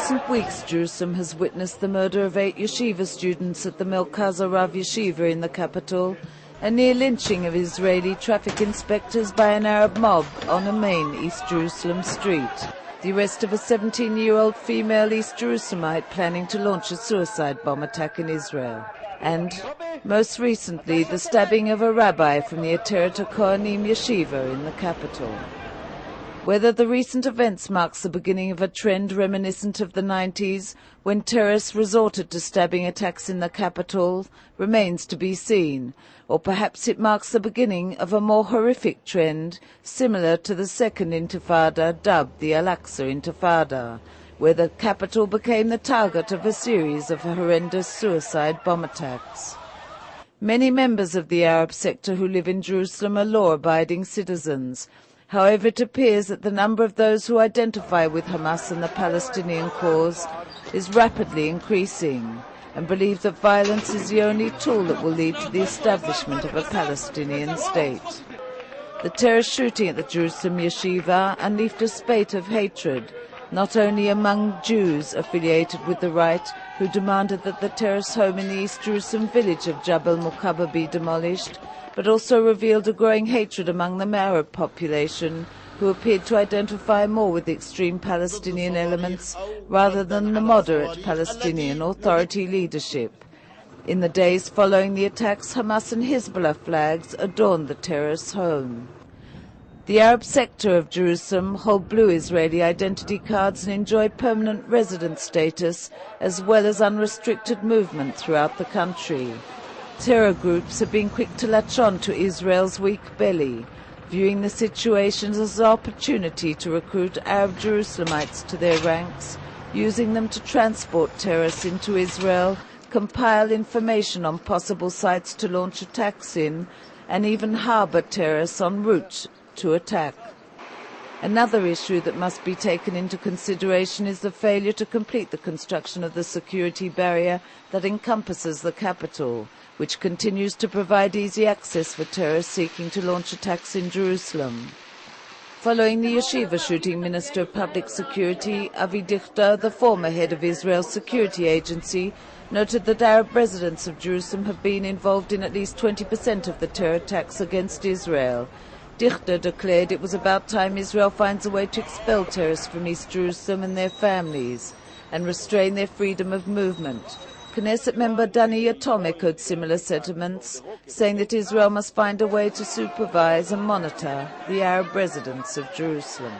recent weeks, Jerusalem has witnessed the murder of 8 Yeshiva students at the Merkaz Rav Yeshiva in the capital, a near lynching of Israeli traffic inspectors by an Arab mob on a main East Jerusalem street, the arrest of a 17-year-old female East Jerusalemite planning to launch a suicide bomb attack in Israel, and, most recently, the stabbing of a rabbi from the Tercera Kohanim Yeshiva in the capital. Whether the recent events marks the beginning of a trend reminiscent of the 90s, when terrorists resorted to stabbing attacks in the capital, remains to be seen, or perhaps it marks the beginning of a more horrific trend, similar to the second Intifada, dubbed the Al-Aqsa Intifada, where the capital became the target of a series of horrendous suicide bomb attacks. Many members of the Arab sector who live in Jerusalem are law-abiding citizens. However, it appears that the number of those who identify with Hamas and the Palestinian cause is rapidly increasing, and believe that violence is the only tool that will lead to the establishment of a Palestinian state. The terrorist shooting at the Jerusalem Yeshiva unleashed a spate of hatred, not only among Jews affiliated with the right, who demanded that the terrorist home in the East Jerusalem village of Jabal Muqaba be demolished, but also revealed a growing hatred among the Arab population, who appeared to identify more with the extreme Palestinian elements rather than the moderate Palestinian Authority leadership. In the days following the attacks, Hamas and Hezbollah flags adorned the terrorists' home. The Arab sector of Jerusalem hold blue Israeli identity cards and enjoy permanent resident status, as well as unrestricted movement throughout the country. Terror groups have been quick to latch on to Israel's weak belly, viewing the situation as an opportunity to recruit Arab Jerusalemites to their ranks, using them to transport terrorists into Israel, compile information on possible sites to launch attacks in, and even harbour terrorists en route to attack. Another issue that must be taken into consideration is the failure to complete the construction of the security barrier that encompasses the capital, which continues to provide easy access for terrorists seeking to launch attacks in Jerusalem. Following the Yeshiva shooting, Minister of Public Security Avi Dichter, the former head of Israel's security agency, noted that Arab residents of Jerusalem have been involved in at least 20% of the terror attacks against Israel. Dichter declared it was about time Israel finds a way to expel terrorists from East Jerusalem and their families, and restrain their freedom of movement. Knesset member Dani Yatom echoed similar sentiments, saying that Israel must find a way to supervise and monitor the Arab residents of Jerusalem.